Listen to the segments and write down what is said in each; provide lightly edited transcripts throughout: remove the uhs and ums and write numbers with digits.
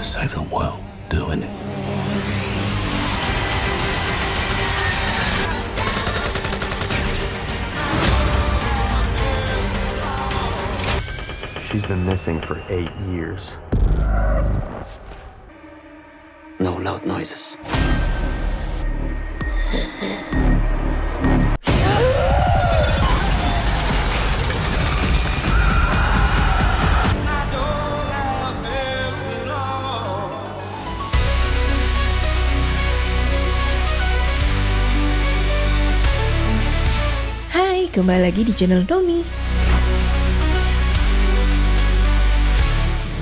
to save the world doing it. She's been missing for 8 years. No loud noises. Hai, kembali lagi di channel Domi.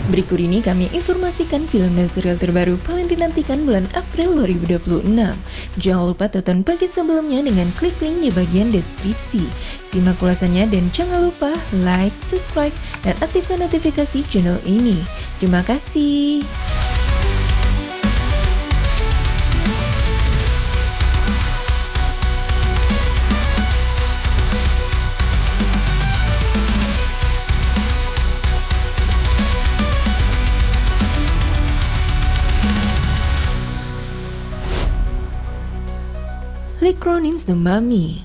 Berikut ini kami informasikan film dan serial terbaru paling dinantikan bulan April 2026. Jangan lupa tonton pagi sebelumnya dengan klik link di bagian deskripsi. Simak ulasannya dan jangan lupa like, subscribe, dan aktifkan notifikasi channel ini. Terima kasih. Lee Cronin's The Mummy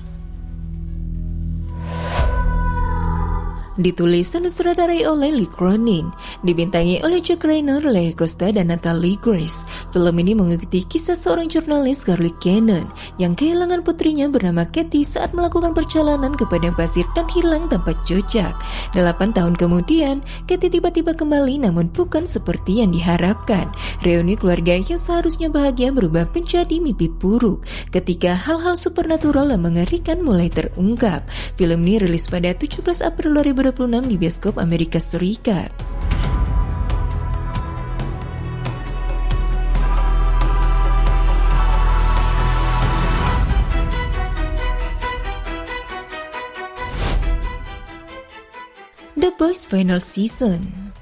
ditulis dan disutradarai oleh Lee Cronin, dibintangi oleh Jack Reynor, Lea Costa, dan Natalie Grace. Film ini mengikuti kisah seorang jurnalis, Scarlett Cannon, yang kehilangan putrinya bernama Katie saat melakukan perjalanan ke padang pasir dan hilang tanpa jejak. 8 tahun kemudian, Katie tiba-tiba kembali namun bukan seperti yang diharapkan. Reuni keluarga yang seharusnya bahagia berubah menjadi mimpi buruk ketika hal-hal supernatural dan mengerikan mulai terungkap. Film ini rilis pada 17 April 2026 di bioskop Amerika Serikat. The Boys Final Season.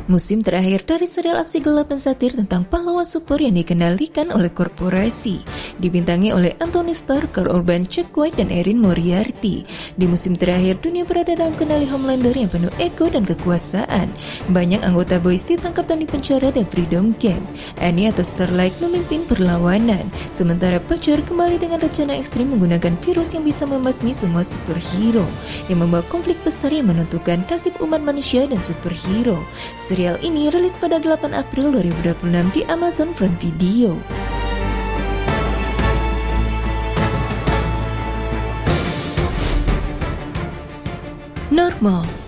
Musim terakhir dari serial aksi gelap dan satir tentang pahlawan super yang dikendalikan oleh korporasi, dibintangi oleh Anthony Starr, Karl Urban, Jack White, dan Erin Moriarty. Di musim terakhir, dunia berada dalam kendali Homelander yang penuh ego dan kekuasaan. Banyak anggota Boys ditangkap dan dipenjara dan Freedom Gang. Annie atau Starlight memimpin perlawanan, sementara Butcher kembali dengan rencana ekstrim menggunakan virus yang bisa membasmi semua superhero, yang membawa konflik besar yang menentukan nasib umat manusia dan superhero. Serial ini rilis pada 8 April 2026 di Amazon Prime Video. Normal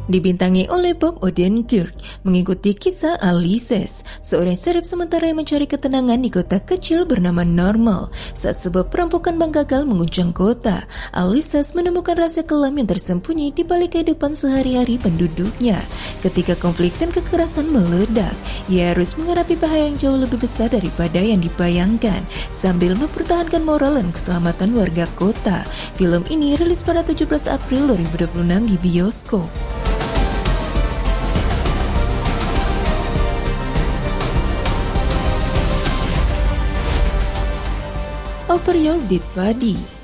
dibintangi oleh Bob Odenkirk, mengikuti kisah Ulysses, seorang serif sementara yang mencari ketenangan di kota kecil bernama Normal. Saat sebuah perampokan bank gagal menguncang kota, Ulysses menemukan rahasia kelam yang tersembunyi di balik kehidupan sehari-hari penduduknya. Ketika konflik dan kekerasan meledak, ia harus menghadapi bahaya yang jauh lebih besar daripada yang dibayangkan, sambil mempertahankan moral dan keselamatan warga kota. Film ini rilis pada 17 April 2026 di bioskop. Over Your Dead Body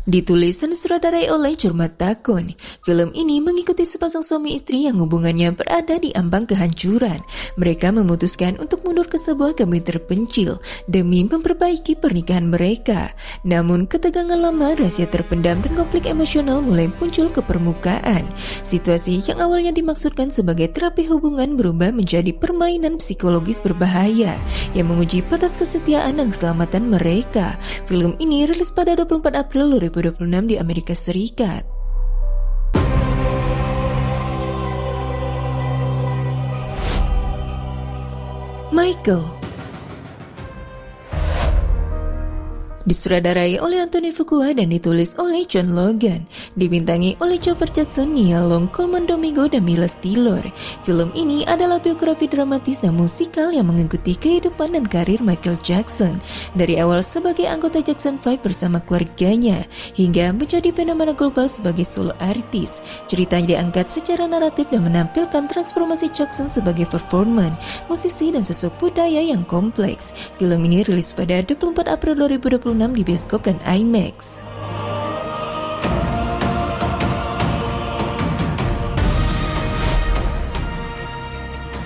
ditulis dan disutradarai oleh Jorma Takun. Film ini mengikuti sepasang suami istri yang hubungannya berada di ambang kehancuran. Mereka memutuskan untuk mundur ke sebuah kebun terpencil demi memperbaiki pernikahan mereka. Namun ketegangan lama, rahasia terpendam, dan konflik emosional mulai muncul ke permukaan. Situasi yang awalnya dimaksudkan sebagai terapi hubungan berubah menjadi permainan psikologis berbahaya yang menguji batas kesetiaan dan keselamatan mereka. Film ini rilis pada 24 April 2026 di Amerika Serikat. Michael disutradarai oleh Anthony Fuqua dan ditulis oleh John Logan, dibintangi oleh Jover Jackson, Nia Long, Colman Domingo, dan Miles Taylor. Film ini adalah biografi dramatis dan musikal yang mengikuti kehidupan dan karir Michael Jackson dari awal sebagai anggota Jackson 5 bersama keluarganya hingga menjadi fenomena global sebagai solo artis. Ceritanya diangkat secara naratif dan menampilkan transformasi Jackson sebagai performer, musisi, dan sosok budaya yang kompleks. Film ini rilis pada 24 April 2026 di bioskop dan IMAX.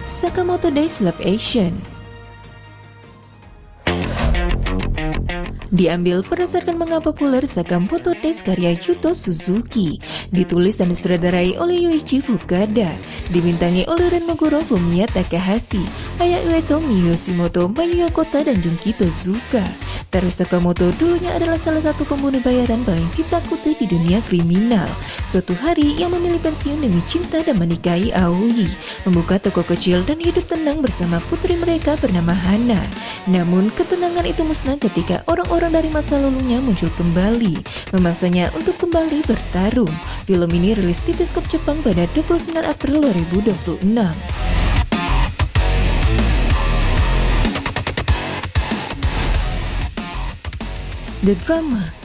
Sakamoto Days Live Action diambil berdasarkan manga populer Sakamoto Days karya Yuto Suzuki, ditulis dan disutradarai oleh Yoichi Fukada, dibintangi oleh Ren Moguro, Fumiya Takahashi, Aya Ueto, Miyu Yoshimoto, Mayu Yokota, dan Junki Tozuka. Teru Sakamoto dulunya adalah salah satu pembunuh bayaran paling ditakuti di dunia kriminal. Suatu hari ia memilih pensiun demi cinta dan menikahi Aoi, membuka toko kecil dan hidup tenang bersama putri mereka bernama Hana. Namun ketenangan itu musnah ketika orang-orang dari masa lalunya muncul kembali, memaksanya untuk kembali bertarung. Film ini rilis di bioskop Jepang pada 29 April 2026. The Drama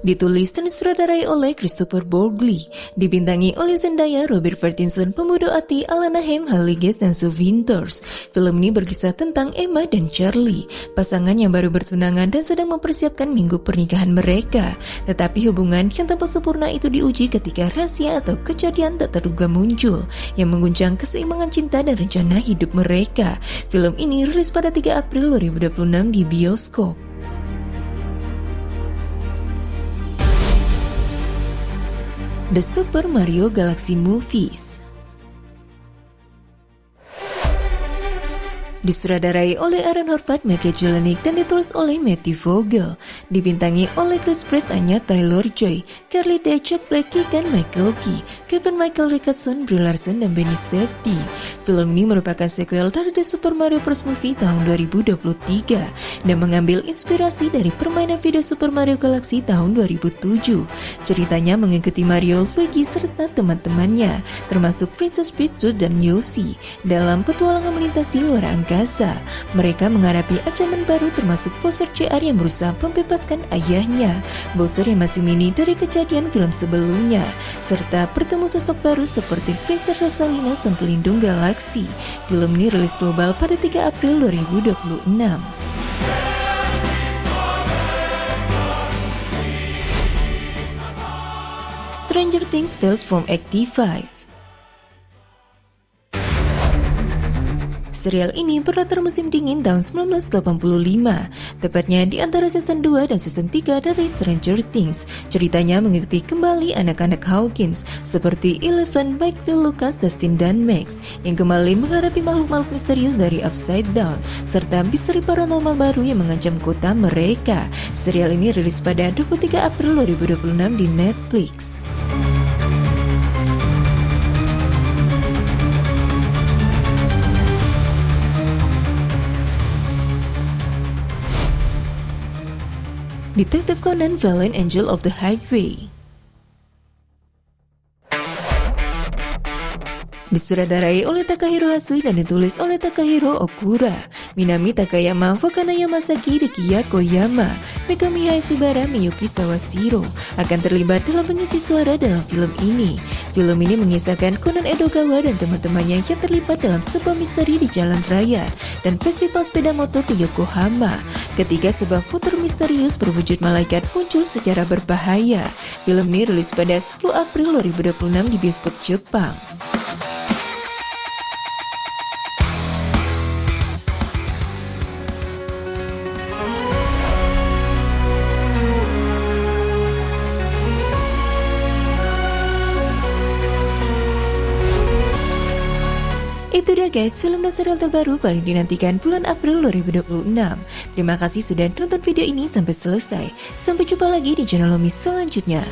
ditulis dan disutradarai oleh Christopher Borgli, dibintangi oleh Zendaya, Robert Pattinson, Pembunuh Ati, Alana Haim, Halle Guest, dan Sue Winters. Film ini berkisah tentang Emma dan Charlie, pasangan yang baru bertunangan dan sedang mempersiapkan minggu pernikahan mereka. Tetapi hubungan yang tanpa sempurna itu diuji ketika rahasia atau kejadian tak terduga muncul yang mengguncang keseimbangan cinta dan rencana hidup mereka. Film ini rilis pada 3 April 2026 di bioskop. The Super Mario Galaxy Movies disutradarai oleh Aaron Horvath, Michael Jelenic, dan ditulis oleh Matthew Vogel, dibintangi oleh Chris Pratt, Anya Taylor-Joy, Carly Day, Jack Black, Keegan Michael Key, Kevin Michael Richardson, Brie Larson, dan Benny Safdie. Film ini merupakan sequel dari The Super Mario Bros. Movie tahun 2023 dan mengambil inspirasi dari permainan video Super Mario Galaxy tahun 2007. Ceritanya mengikuti Mario, Luigi, serta teman-temannya, termasuk Princess Peach dan Yoshi, dalam petualangan melintasi luar angkasa. Mereka menghadapi ancaman baru termasuk Bowser Jr. yang berusaha membebaskan ayahnya, Bowser yang masih mini dari kejadian film sebelumnya, serta bertemu sosok baru seperti Princess Rosalina, sang pelindung galaksi. Film ini rilis global pada 3 April 2026. Stranger Things Tales from Act 5. Serial ini berlatar musim dingin tahun 1985, tepatnya di antara season 2 dan season 3 dari Stranger Things. Ceritanya mengikuti kembali anak-anak Hawkins seperti Eleven, Mike, Phil, Lucas, Dustin, dan Max yang kembali menghadapi makhluk-makhluk misterius dari Upside Down serta misteri paranormal baru yang mengancam kota mereka. Serial ini rilis pada 23 April 2026 di Netflix. Detective Conan Valiant Angel of the Highway disutradarai oleh Takahiro Hasui dan ditulis oleh Takahiro Okura, Minami Takayama, Wakana Yamasaki, Rikiya Koyama, Megami Haishibara, Miyuki Sawashiro akan terlibat dalam pengisi suara dalam film ini. Film ini mengisahkan Conan Edogawa dan teman-temannya yang terlibat dalam sebuah misteri di jalan raya dan festival sepeda motor di Yokohama ketika sebuah motor misterius berwujud malaikat muncul secara berbahaya. Film ini rilis pada 10 April 2026 di bioskop Jepang. Itu dia guys, film dan serial terbaru paling dinantikan bulan April 2026. Terima kasih sudah nonton video ini sampai selesai. Sampai jumpa lagi di channel Lomi selanjutnya.